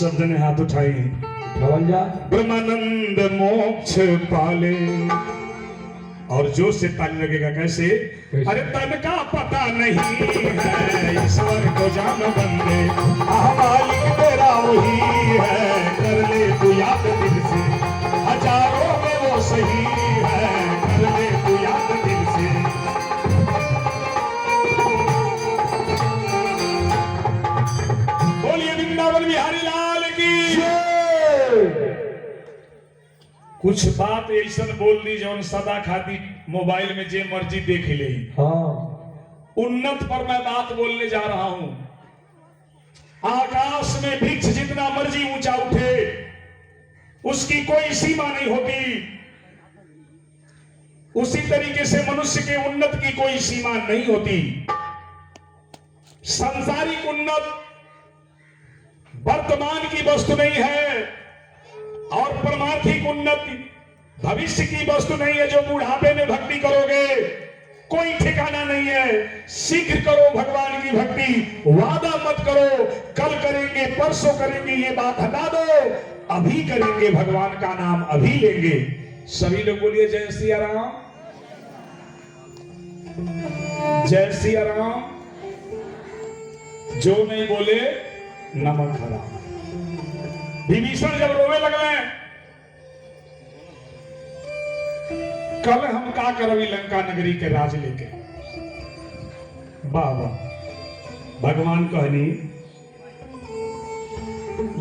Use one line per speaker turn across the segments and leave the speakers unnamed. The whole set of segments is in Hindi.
शब्द ने हाथ उठाए ब्रह्मानंद मोक्ष पाले। और जोश से ताली लगेगा कैसे? अरे तन का पता नहीं है ईश्वर को जान बंदे, मालिक तेरा वही है, कर ले तू याद दिल से, हजारों में वो सही है, कर ले तू याद दिल से। बोलिए वृंदावन बिहारी लाल की। कुछ बात ऐसा बोल दी जौन सदा खाती मोबाइल में जे मर्जी देख ले। उन्नत पर मैं बात बोलने जा रहा हूं। आकाश में वृक्ष जितना मर्जी ऊंचा उठे उसकी कोई सीमा नहीं होती, उसी तरीके से मनुष्य के उन्नत की कोई सीमा नहीं होती। सांसारिक उन्नत वर्तमान की वस्तु नहीं है और परमार्थिक उन्नति भविष्य की वस्तु नहीं है। जो बुढ़ापे में भक्ति करोगे कोई ठिकाना नहीं है। शीघ्र करो भगवान की भक्ति, वादा मत करो कल करेंगे परसों करेंगे, ये बात हटा दो। अभी करेंगे, भगवान का नाम अभी लेंगे। सभी लोग बोलिए जय सिया राम, जय सिया राम। जो नहीं बोले नमक हराम। विभीषण जब रोवे लगले, कल हम का करवी लंका नगरी के राज लेके। बाबा भगवान कहनी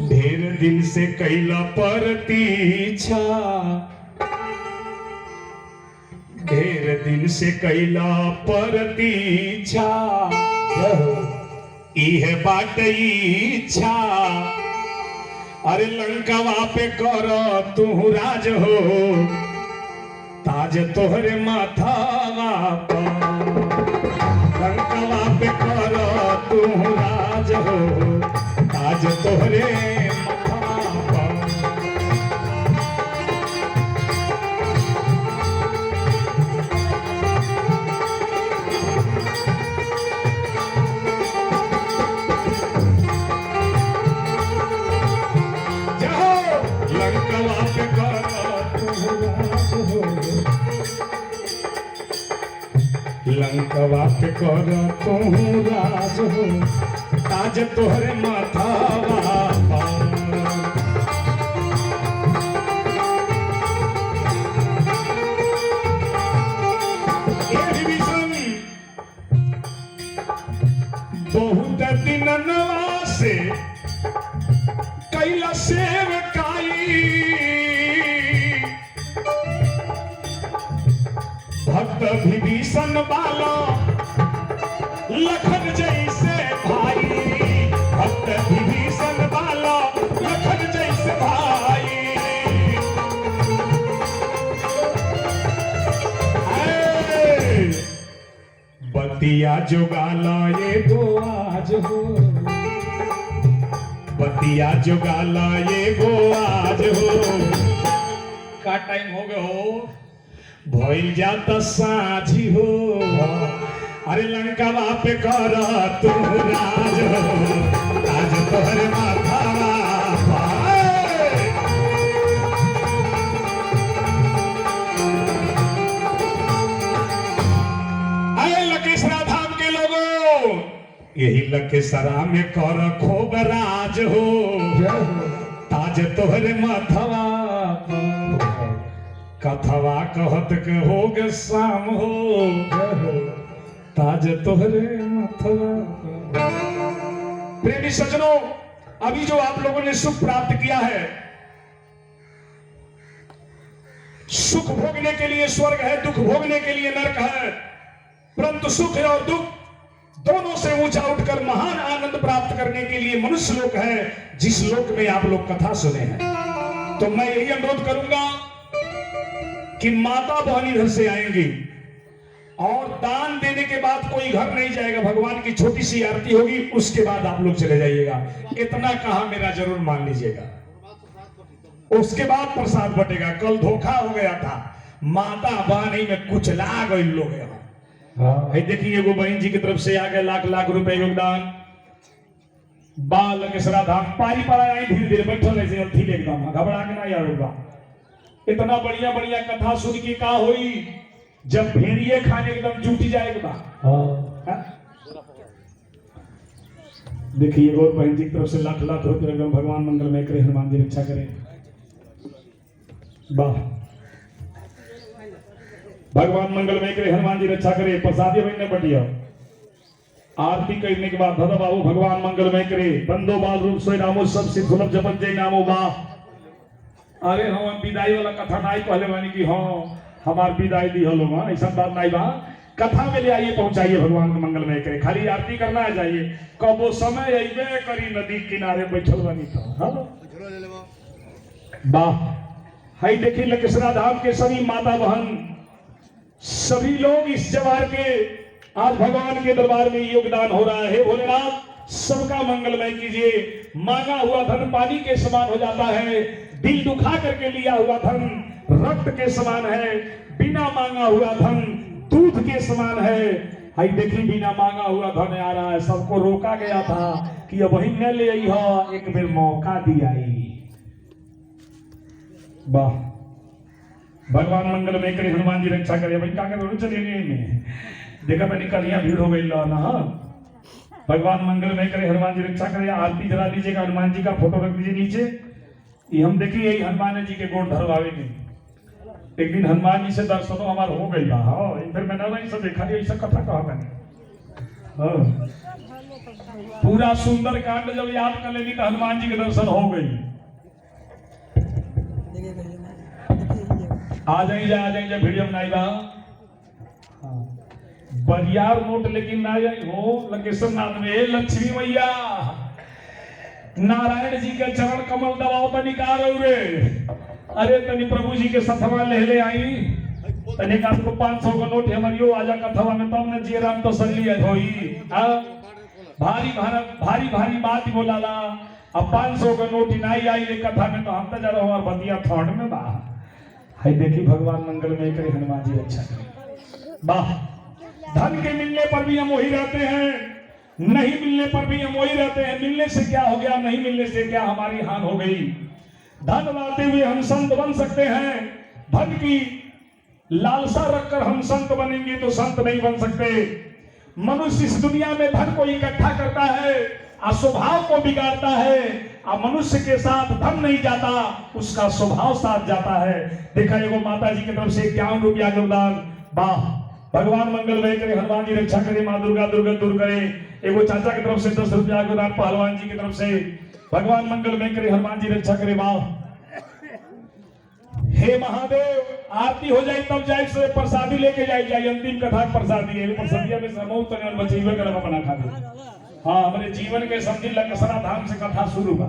ढेर दिन से कैला प्रतीक्षा, ढेर दिन से कैला प्रतीक्षा, इहे बात इच्छा। अरे लंकावा पे कर तू राज हो, ताज तोहरे माथावा पर। लंकावा पे कर तू राज हो, ताज तोहरे माथावा पर। लंकावा पे कर तू राज हो, लंकावा पे कर तू राज हो, ताज तोहरे माथावा पर। बहुत दिन नवासे कैला सेवकाई, भक्त विभीषण बाला लखन जैसे भाई, भक्त विभीषण बाला लखन जैसे भाई। बतिया जुगाला ये गो आज हो, बतिया जुगाला ये गो आज हो। का टाइम हो गया हो, भइल जाता साझी हो। अरे लंकावा पे कर तू राज हो, ताज तोहरे माथावा पर। अरे लकेश्वरा धाम के लोगों, यही लकेश्वरा में कर खूब राज हो, ताज तोहरे माथावा पर। कथवा कहत के हो गे शाम हो, ताज तोहरे माथवा। प्रेमी सज्जनों, अभी जो आप लोगों ने सुख प्राप्त किया है, सुख भोगने के लिए स्वर्ग है, दुख भोगने के लिए नरक है। परंतु सुख और दुख दोनों से ऊंचा उठकर महान आनंद प्राप्त करने के लिए मनुष्य लोक है, जिस लोक में आप लोग कथा सुने हैं। तो मैं यही अनुरोध करूंगा कि माता बहन इधर से आएंगी और दान देने के बाद कोई घर नहीं जाएगा। भगवान की छोटी सी आरती होगी, उसके बाद आप लोग चले जाइएगा। इतना कहा मेरा जरूर मान लीजिएगा। उसके बाद प्रसाद बटेगा। कल धोखा हो गया था, माता बहनी में कुछ ला गए लोग यहाँ। देखिए एगो बहन जी की तरफ से आ गए लाख लाख रुपए योगदान। बाल केसरा धाम पारी पर आई, धीरे धीरे बैठल ऐसे अथी एकदम घबरा के ना आऊगा। इतना बढ़िया बढ़िया कथा सुन के का हुई, जब भेड़िए खाने एकदम जुट जाएगा। देखिए और बहन जी की तरफ से लाख लाख रुपए एकदम भगवान मंगलमय करे, हनुमान जी रक्षा करे। वाह, भगवान मंगलमय करे, हनुमान जी रक्षा करे। प्रसादी बहन बढ़िया आरती करने के बाद दादा बाबू भगवान मंगलमय करे, बंदो बाल रूप सोई नामो सब सिद्ध सुलभ जपत जय नामो बा। अरे हम विदाई वाला कथा नहीं कहले बानी कि हाँ हमार विदाई दी हलो मां, ऐसा बात नहीं बा। कथा में ले आइए, पहुंचाइए, भगवान को मंगलमय करे। खाली आरती करना है जाइए, कब वो समय अइबे करी नदी किनारे बैठल बानी तो वाह। हाई देखिए लकेश्वरा धाम के सभी माता बहन सभी लोग इस जवार के आज भगवान के दरबार में योगदान हो रहा है। भोलेनाथ सबका मंगलमय कीजिए। मांगा हुआ धन पानी के समान हो जाता है, दिल दुखा करके लिया हुआ धन रक्त के समान है, बिना मांगा हुआ धन दूध के समान है। हाई देखिए बिना मांगा हुआ धन आ रहा है। सबको रोका गया था कि अब वही न ले आई हो, एक बेर मौका दिया। वाह, भगवान मंगलमय करे, हनुमान जी रक्षा करे। भाई क्या करो चलिए में देखा मैंने कलियां भीड़ हो गई ना। भगवान मंगलमय करे, हनुमान जी रक्षा करे। आरती जला लीजिएगा, हनुमान जी का फोटो रख दीजिए नीचे। ये हम देखिए यही हनुमान जी के गोड़ धरवावेंगे। एक दिन हनुमान जी से दर्शनों हमारा हो गई हाँ, फिर मैंने नहीं सब देखा ऐसा कथा कहा मैंने। पूरा सुंदर कांड जब याद कर लेगी तो हनुमान जी के दर्शन हो गई। आ जाइए वीडियो बनाई बा बरियार नोट लेकिन ना जाई हो लकेश्वर नाथ में लक्ष्मी मैया नारायण जी के चरण कमल दबाओ तो निकाल रे। अरे तनी प्रभु जी के सथवा ले आई तनी का 500 का नोट हमारियो आजा कथवा में तब न जी राम तो सल्ली होई। भारी भारी भारी बात बोलाला। अब 500 का नोट नहीं आई ले कथा में तो हम तो जरा हमार बतिया थर्ड में बा। हाय देखी भगवान मंगलमय करे, हनुमान जी रक्षा करे। वाह, धन के मिलने पर भी हम वही रहते हैं, नहीं मिलने पर भी हम वही रहते हैं। मिलने से क्या हो गया, नहीं मिलने से क्या हमारी हानि हो गई। धन लाते हुए हम संत बन सकते हैं, धन की लालसा रखकर हम संत बनेंगे तो संत नहीं बन सकते। मनुष्य इस दुनिया में धन को इकट्ठा करता है और स्वभाव को बिगाड़ता है। और मनुष्य के साथ धन नहीं जाता, उसका स्वभाव साथ जाता है। देखा एगो माता जी की तरफ से 51 रुपया योगदान। वाह, भगवान मंगलमय करे, हनुमान जी रक्षा करे, माँ दुर्गा दुर्गा दूर करे। एगो चाचा की तरफ से 10 रुपया योगदान पहलवान जी की तरफ से। भगवान मंगलमय करे, हनुमान जी रक्षा करे। वाह, हे महादेव, आरती हो जाए तब जाए से प्रसादी लेके जाए। अंतिम कथा प्रसादी है, प्रसादिया में समूह तन बचीवे करम बना खा दे। हाँ, हमारे जीवन के समझी लकेश्वरा धाम से कथा शुरू बा।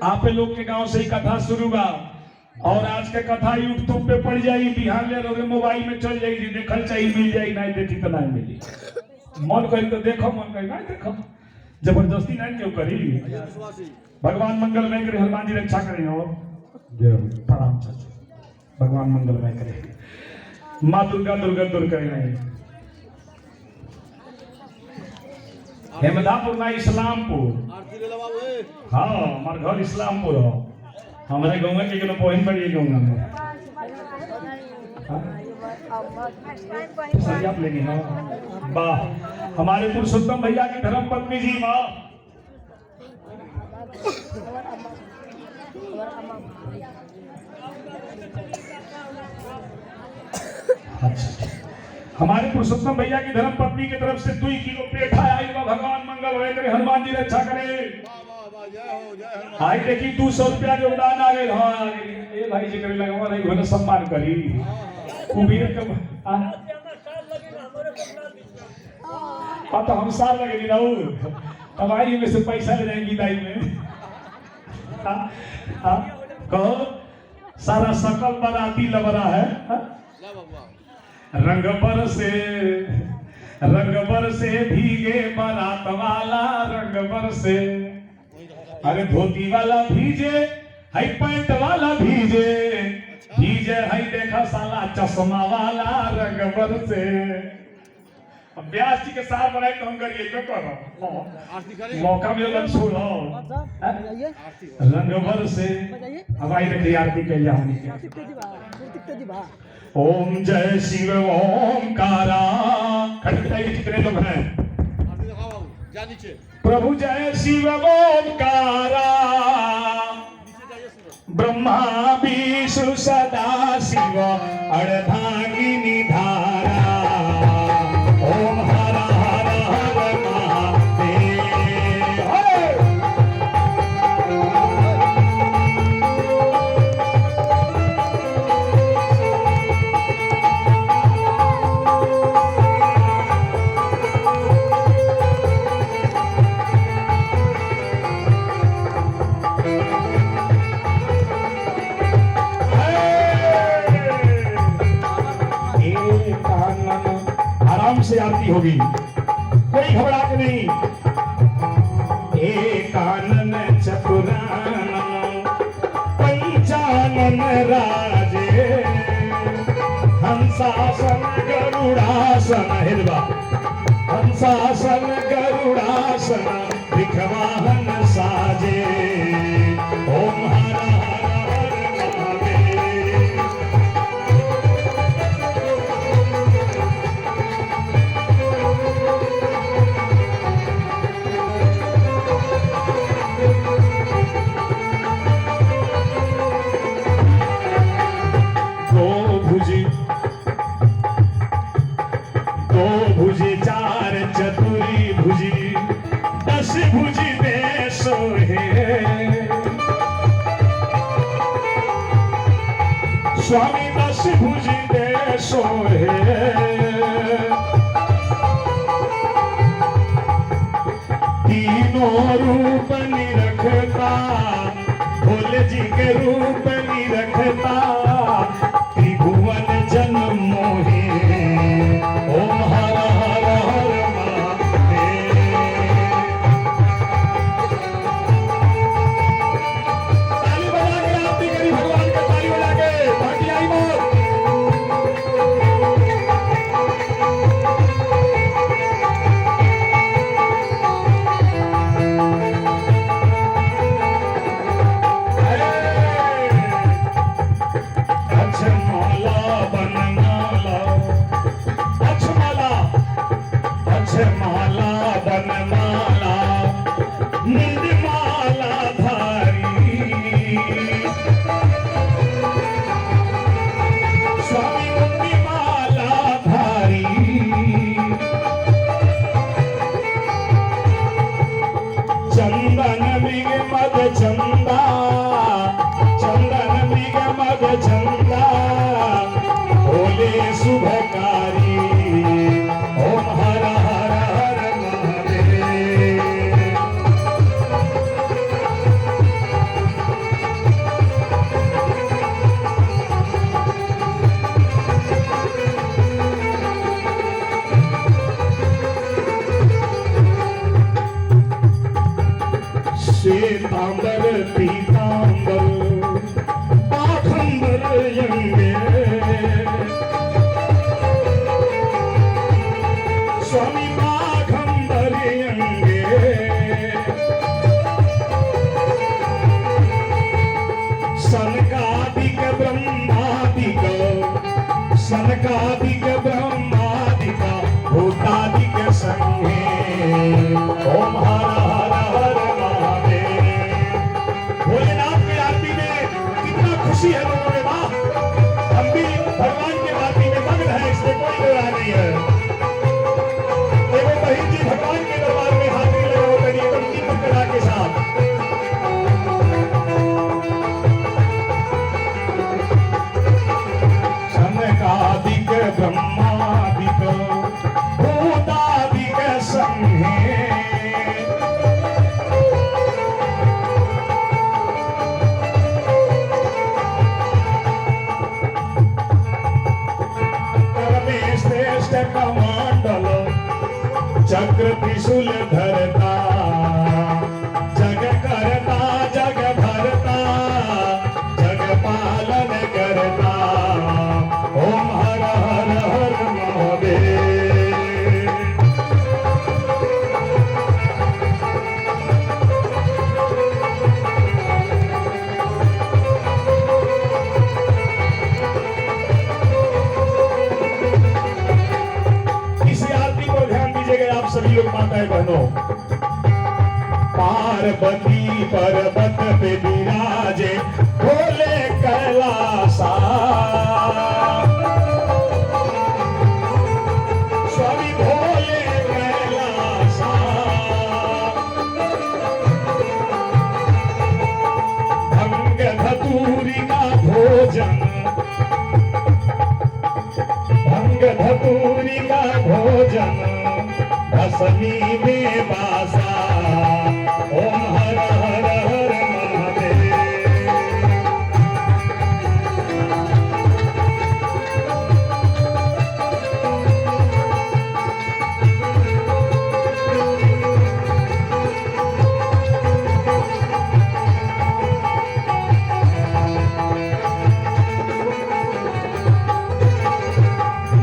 आप लोग के गांव से ही कथा शुरू बा और आज के कथा यूट्यूब पे पड़ जाई, बिहार ले लोगे मोबाइल में चल जाएगी। देखल चाहिए मिल जाए, नहीं देखी तो नहीं मिली। मन करी तो देखो, मन करी नहीं देखो, जबरदस्ती नहीं क्यों करी। भगवान मंगलमय करे, हनुमान जी रक्षा करें। और प्रणाम चाचा, भगवान मंगलमय करे, माँ दुर्गा दुर्गा दूर करे। नहीं हेमदापुर ना इस्लामपुर। हाँ, हमारे घर इस्लामपुर हो। हमारे गाँव के किलो पहुंच पड़ी गाँव में आप लेगी ना। वाह, हमारे पुरुषोत्तम भैया की धर्म पत्नी जी। वाह, अच्छा, हमारे पुरुषोत्तम भैया की धर्म पत्नी की तरफ से 2 किलो पेठा आई बा। भगवान मंगलमय करे, हनुमान जी रक्षा करे। आई देखी 200 रुपया योगदान आ गए। हाँ, ये भाई जी करे लगा नहीं घोने सम्मान करी कुबीर के। तो हम साल लगे रहू कमाई में से पैसा ले जाएंगे दाई में। कहो सारा सकल बराती लबरा है। रंग बरसे भीगे बारात वाला, रंग बरसे। अरे धोती वाला भीजे, हाई पैंट वाला भीजे, भीजे हाई देखा साला चश्मा वाला। रंग बरसे अब व्यास जी के साथ बनाए तो हम करिए क्यों कर रहा हूँ मौका मिला छोड़ो रंग भर से हवाई रखी आरती के लिए ओम जय शिव ओमकारा खड़े कितने लोग हैं प्रभु जय शिव ओमकारा ब्रह्मा विष्णु सदा शिव अर्धांगिनी धारा ओम हर हर हर महादेव आराम से आरती होगी कोई घबराहट नहीं एक आनन चतुरानन पंचानन राजे हंसासन गरुड़ासन हिरवा हंसासन गरुड़ासन विखवाहन साजे ओम हर हर हर महादेव भुजी चार चतुरी भुजी दस भुजी दे सोहे स्वामी दस भुजी दे सोहे तीनों रूप निरखता भोले जी के रूप निरखता त्रिभुवन जन्म मोहे ओम हर हर हर महादेव ताली बजा के आरती करी भगवान का ताली बजा के बाकी आई मौत माला बनमाला निर्माला धारी स्वामी निर्माला धारी चंदन मृग मद चंदा चंदन मृग मद चंदा भोले शुभकारी ओम हर हर हर महादेव श्वेतांबर पीतांबर पाखंबर यंगे स्वामी पाखंबर यंगे सनकादिक ब्रह्मादिक सनकादिक ब्रह्मादिक भूतादिक संगे ओम हर हर हर महादेव भोलेनाथ की आरती में कितना खुशी है लोगों में वाह हम भी भगवान की आरती में मग्न है इसमें कोई दो राय नहीं है देखो बहन जी भगवान के दरबार में हाजिरी लगाओ करिए एकदम कीर्तन कला के साथ सनकादिक ब्रह्म पार्वती पर्वत पे विराजे भोले कैलासा। स्वामी भोले कैलासा। भंग धतूरी का भोजन, भंग धतूरी का भोजन भस्मी में बासा। ओम हर हर हर महादेव।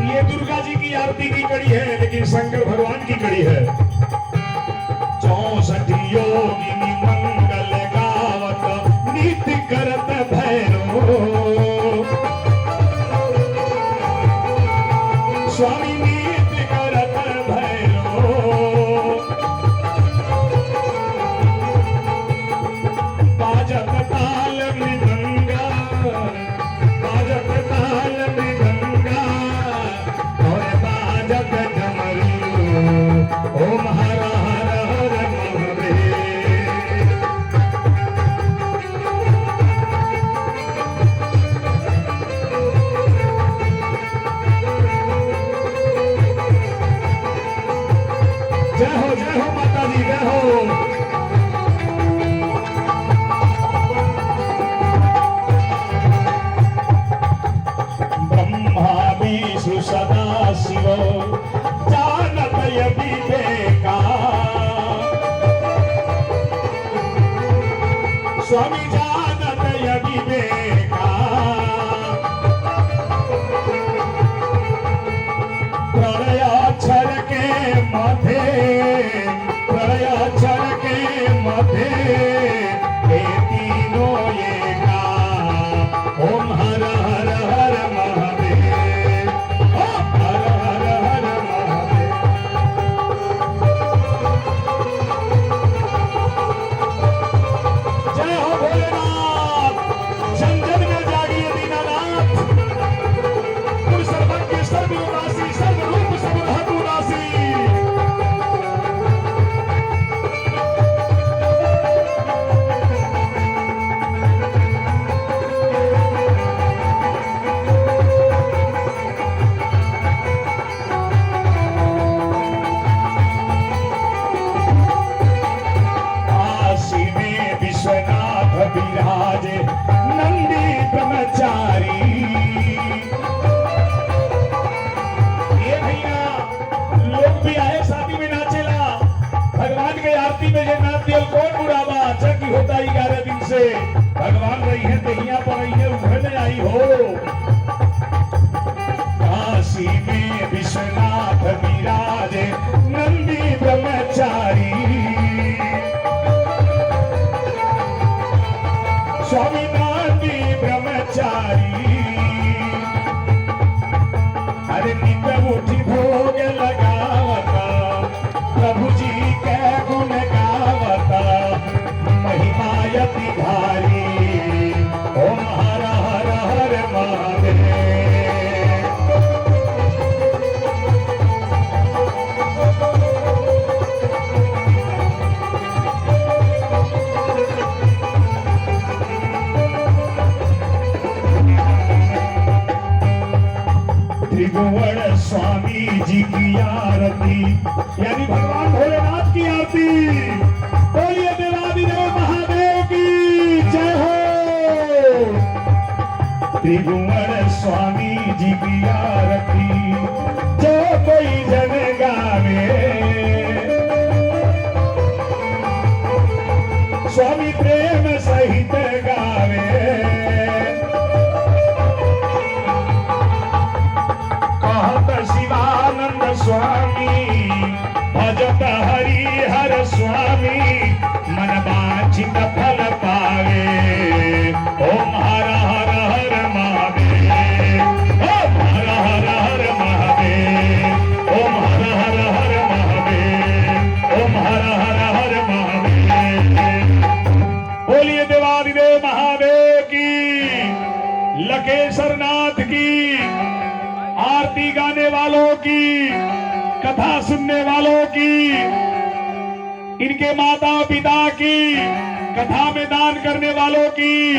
ये दुर्गा जी की आरती की कड़ी है, लेकिन शंकर भगवान की कड़ी है। 64 योगिनी मंगल गावत नीति करत भैरो। स्वामी नीति करत भैरो। बाजत ताल मृदंगा, बाजत ताल मृदंगा और बाजत डमरू। ओम हर हर हर महादेव। जय हो माता जी, जय हो। ब्रह्मा विष्णु सदा शिव जानत विवेका। स्वामी जानत विवेका। प्रलयाक्षर के मध्य, प्रलयाक्षर के मध्य हे तीनों एका। ओम हर हर हर महादेव। ओम हर हर हर महादेव। जय हो भोलेनाथ। संजन में जागिए दीनानाथ। तुम सर्वज्ञ सर्वनाशी सर्वरूप सर्वधातु नाशी। काशी में विश्वनाथ विराजे नंदी ब्रह्मचारी। ये भैया लोग भी आए शादी में नाचेला, भगवान के आरती में जे नाच दियल कौन बुराबा। अच्छा की होता 11 दिन से भगवान रही है दहिया पर रही है उभरने आई हो। काशी में विश्वनाथ विराजे नंदी ब्रह्मचारी। स्वामी नंदी ब्रह्मचारी। अरे नित उठी भोग लगावता प्रभु जी के गुण गावता। महिमायति धारी। ओम हर हर हर महादेव। त्रिभुवन स्वामी जी की आरती, यानी भगवान भोलेनाथ की आरती। बोलिए देवादिदेव महादेव की जय हो। त्रिभुवन स्वामी जी की आरती जो कोई जन गावे। स्वामी प्रेम सहित गावे। शिवानंद स्वामी भजत हरि हर स्वामी मन वांछित फल पावे। ओम हर हर हर महादेव। ओम हर हर हर महादेव। ओम हर हर हर महादेव। ओम हर की, कथा सुनने वालों की, इनके माता पिता की, कथा में दान करने वालों की,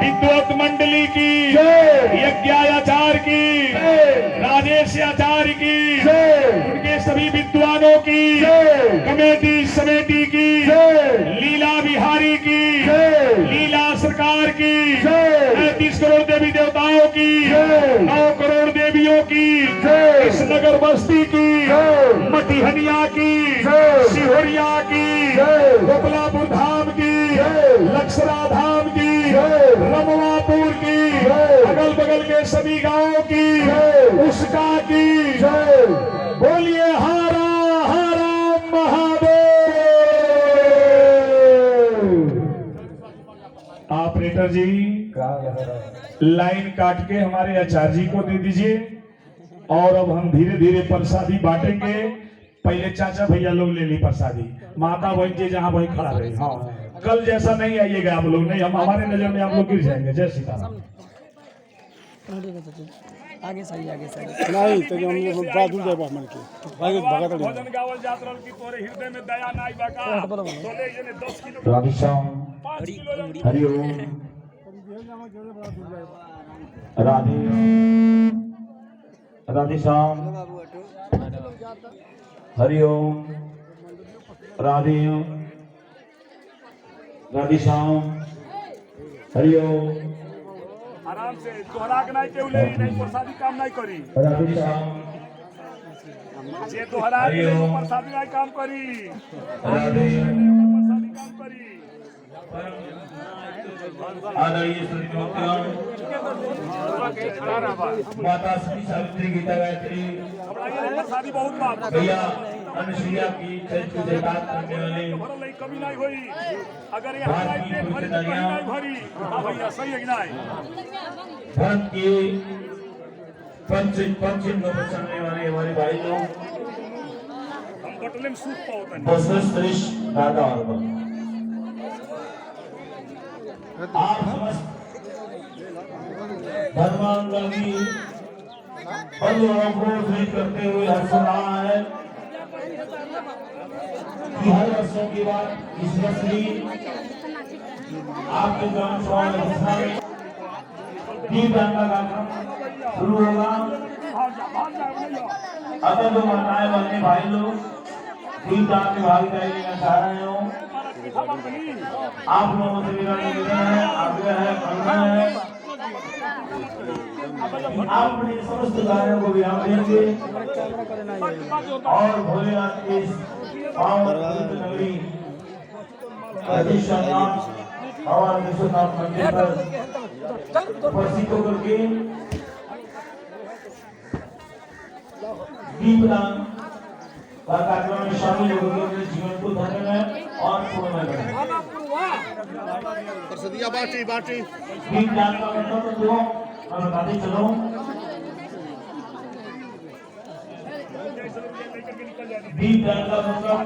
विद्वत मंडली की, यज्ञाचार्य की, राजेश आचार्य की, उनके सभी विद्वानों की, कमेटी समिति की, लीला बिहारी की, लीला सरकार की, 35 करोड़ देवी देवताओं की, 9 करोड़ देवियों की, इस नगर बस्ती की, मटिहनिया की, सिहोरिया की, गोपलापुर धाम की, लक्सरा धाम की, रमवापुर की, अगल बगल के सभी गांवों की, उसका की, बोलिए हारा हारा महादेव। ऑपरेटर जी लाइन काट के हमारे आचार्य जी को दे दीजिए और अब हम धीरे धीरे प्रसादी बांटेंगे। पहले चाचा भैया लोग ले ली प्रसादी, माता बहन जी जहाँ वहीं खड़ा रहे। हाँ, कल जैसा नहीं आइएगा आप लोग, नहीं हम हमारे नजर में आप लोग गिर जाएंगे। जय सीताराम।
आगे सही नहीं तो
हम लोग बड़ा दूर जाए मन के भाई भगत
भजन गावल जात रहल की तोरे हृदय में दया नाई बाका तोले जने 10 किलो
राधेश्याम
5 किलो
हरिओम राधे राधेश्याम हरिओम राधे राधेश्याम हरिओम।
आराम से तोहरा के नहीं केउ ले नहीं प्रसादी काम नहीं करी
राधेश्याम
जे तोहरा के प्रसादी नहीं काम करी
राधे
प्रसादी काम करी।
आदरणीय श्री माता श्री सावित्री गीता गायत्री
प्रसादी बहुत बात
भैया अनुसुईया की जयकात करने वाले
नहीं कमी नहीं हुई। अगर यहाँ नहीं पेट भरी तो कहीं नहीं भरी। हाँ भैया सही है कि नहीं?
भारत के पश्चिम में बसने वाले हमारे भाई लोग
हम बटले में सूप पाते हैं।
बसवेश्वरिश दादा और आप समस्त धर्मानुरागी बंधुओं को स्वीकार करते हुए हर्ष हो रहा है कि हर वर्षों की बात इस वर्ष भी आपके ग्राम सभा में दीपदान का कार्यक्रम शुरू होगा। अगर जो माताएं बहने भाई लोग दीपदान में भागीदारी लेना चाह रहे हो, आप लोगों से मेरा निवेदन है, आग्रह है, अनुरोध है, आप अपने समस्त कार्यों को विराम देंगे और भोलेनाथ के पावन पवित्र नगरी राधेश्याम और विश्वनाथ मंदिर पर उपस्थित होकर के दीपदान का कार्यक्रम में शामिल होकर अपने जीवन को धन्यमय और पूर्णमय करें। दीपदान का मतलब दो और बताते चलो। दीपदान का मतलब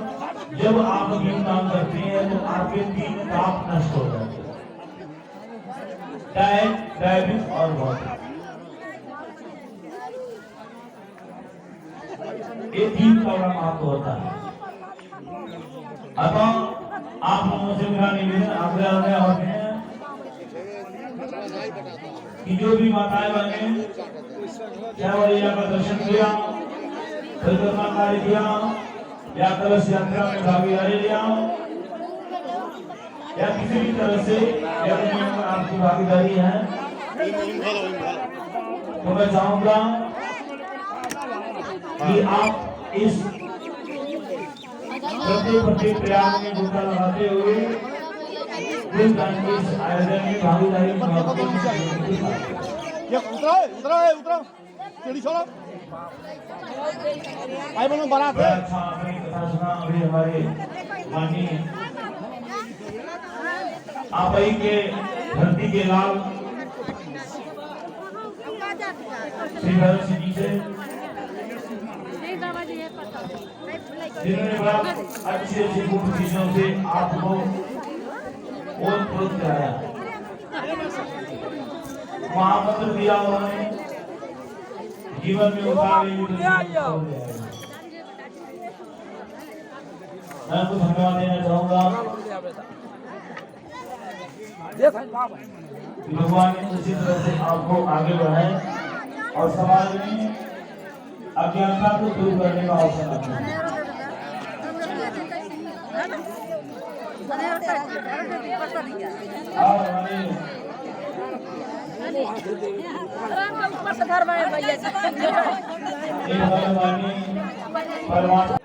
जब आप दीपदान करते हैं तो आपके 3 पाप नष्ट हो जाते हैं, डायबिटीज और बहुत। ये दीप का बड़ा महत्व होता है। अतः आप लोगों से मेरा निवेदन आग्रह है कि जो भी माताएं बहने छावैया का दर्शन किया, परिक्रमा कार्य किया या कलश यात्रा में भागीदारी लिया या किसी भी तरह से आपकी भागीदारी है, तो मैं चाहूंगा कि आप इस प्रत्येक प्रयास में भूमिका लगाते हुए आयोजन में भागीदारी
आई बोलो बारात है।
अच्छा आपने कथा सुना। अभी हमारे माननीय आपई के धरती के लाल श्री भरत सिंह जी से जिन्होंने बड़ा अच्छी गुप्त चीजों से आपको ओत कराया, महामंत्र दिया उन्होंने, जीवन में उतार मैं आपको धन्यवाद देना चाहूंगा। भगवान इसी तरह से आपको आगे बढ़ाए और समाज में अज्ञानता को दूर करने का अवसर दें। और हमारे परमात्मा